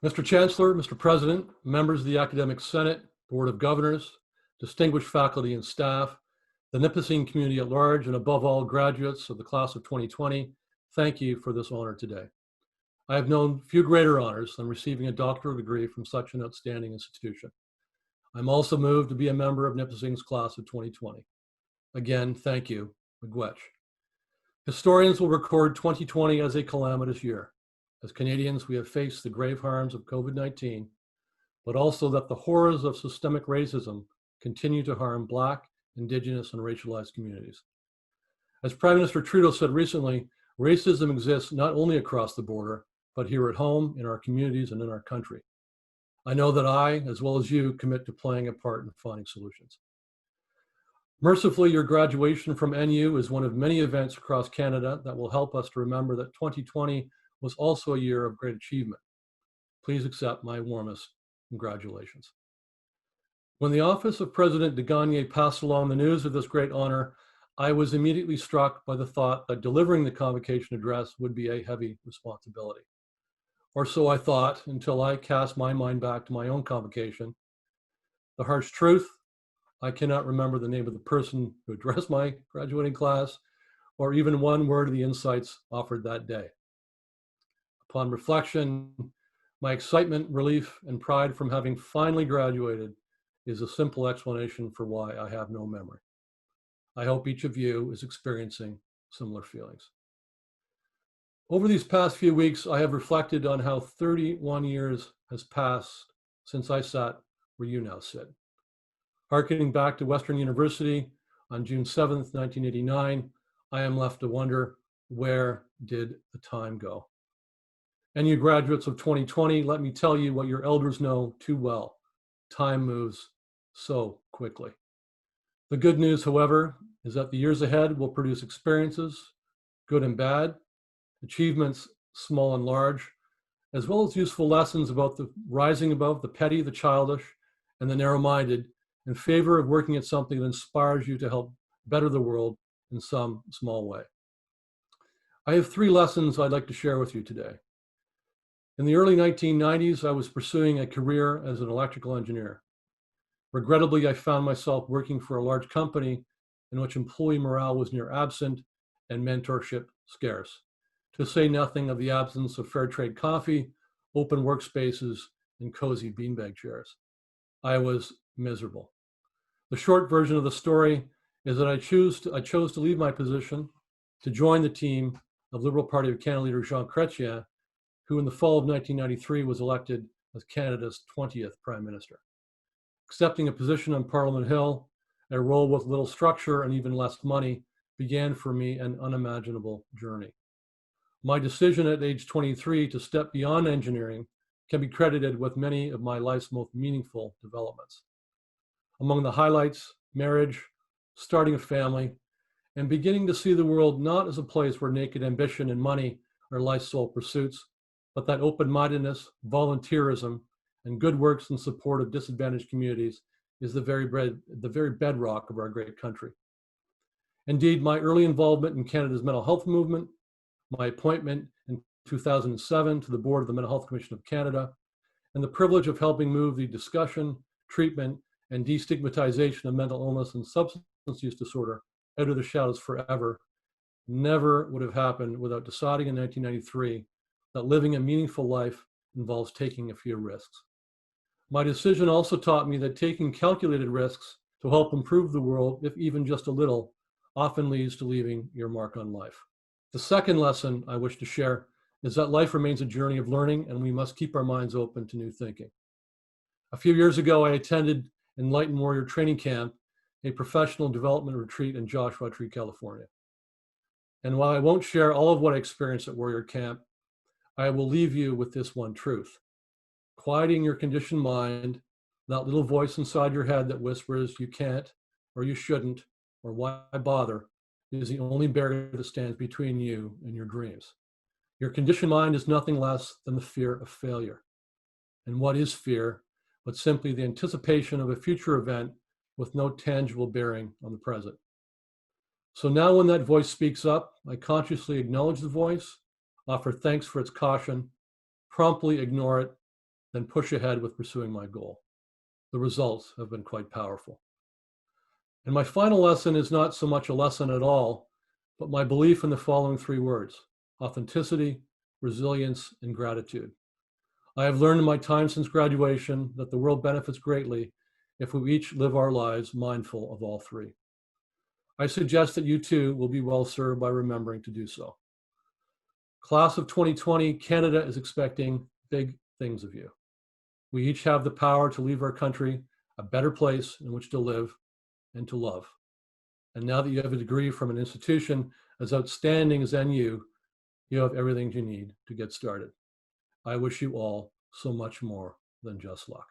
Mr. Chancellor, Mr. President, members of the Academic Senate, Board of Governors, distinguished faculty and staff, the Nipissing community at large, and above all, graduates of the class of 2020, thank you for this honor today. I have known few greater honors than receiving a doctoral degree from such an outstanding institution. I'm also moved to be a member of Nipissing's class of 2020. Again, thank you, miigwech. Historians will record 2020 as a calamitous year. As Canadians, we have faced the grave harms of COVID-19, but also that the horrors of systemic racism continue to harm Black, Indigenous, and racialized communities. As Prime Minister Trudeau said recently, racism exists not only across the border, but here at home, in our communities, and in our country. I know that I, as well as you, commit to playing a part in finding solutions. Mercifully, your graduation from NU is one of many events across Canada that will help us to remember that 2020 was also a year of great achievement. Please accept my warmest congratulations. When the office of President de Gagné passed along the news of this great honor, I was immediately struck by the thought that delivering the convocation address would be a heavy responsibility. Or so I thought until I cast my mind back to my own convocation. The harsh truth, I cannot remember the name of the person who addressed my graduating class, or even one word of the insights offered that day. Upon reflection, my excitement, relief, and pride from having finally graduated is a simple explanation for why I have no memory. I hope each of you is experiencing similar feelings. Over these past few weeks, I have reflected on how 31 years has passed since I sat where you now sit. Harkening back to Western University on June 7th, 1989, I am left to wonder, where did the time go? And you graduates of 2020, let me tell you what your elders know too well. Time moves so quickly. The good news, however, is that the years ahead will produce experiences, good and bad, achievements small and large, as well as useful lessons about the rising above the petty, the childish, and the narrow-minded in favor of working at something that inspires you to help better the world in some small way. I have 3 lessons I'd like to share with you today. In the early 1990s, I was pursuing a career as an electrical engineer. Regrettably, I found myself working for a large company in which employee morale was near absent and mentorship scarce, to say nothing of the absence of fair trade coffee, open workspaces, and cozy beanbag chairs. I was miserable. The short version of the story is that I chose to leave my position to join the team of Liberal Party of Canada leader Jean Chrétien, who in the fall of 1993 was elected as Canada's 20th Prime Minister. Accepting a position on Parliament Hill, a role with little structure and even less money, began for me an unimaginable journey. My decision at age 23 to step beyond engineering can be credited with many of my life's most meaningful developments. Among the highlights, marriage, starting a family, and beginning to see the world not as a place where naked ambition and money are life's sole pursuits, but that open-mindedness, volunteerism, and good works in support of disadvantaged communities is the very bedrock of our great country. Indeed, my early involvement in Canada's mental health movement, my appointment in 2007 to the board of the Mental Health Commission of Canada, and the privilege of helping move the discussion, treatment, and destigmatization of mental illness and substance use disorder out of the shadows forever never would have happened without deciding in 1993 that living a meaningful life involves taking a few risks. My decision also taught me that taking calculated risks to help improve the world, if even just a little, often leads to leaving your mark on life. The second lesson I wish to share is that life remains a journey of learning, and we must keep our minds open to new thinking. A few years ago, I attended Enlightened Warrior Training Camp, a professional development retreat in Joshua Tree, California. And while I won't share all of what I experienced at Warrior Camp, I will leave you with this one truth. Quieting your conditioned mind, that little voice inside your head that whispers you can't, or you shouldn't, or why bother, is the only barrier that stands between you and your dreams. Your conditioned mind is nothing less than the fear of failure. And what is fear but simply the anticipation of a future event with no tangible bearing on the present? So now when that voice speaks up, I consciously acknowledge the voice, offer thanks for its caution, promptly ignore it, then push ahead with pursuing my goal. The results have been quite powerful. And my final lesson is not so much a lesson at all, but my belief in the following three words: authenticity, resilience, and gratitude. I have learned in my time since graduation that the world benefits greatly if we each live our lives mindful of all three. I suggest that you too will be well served by remembering to do so. Class of 2020, Canada is expecting big things of you. We each have the power to leave our country a better place in which to live and to love. And now that you have a degree from an institution as outstanding as NU, you have everything you need to get started. I wish you all so much more than just luck.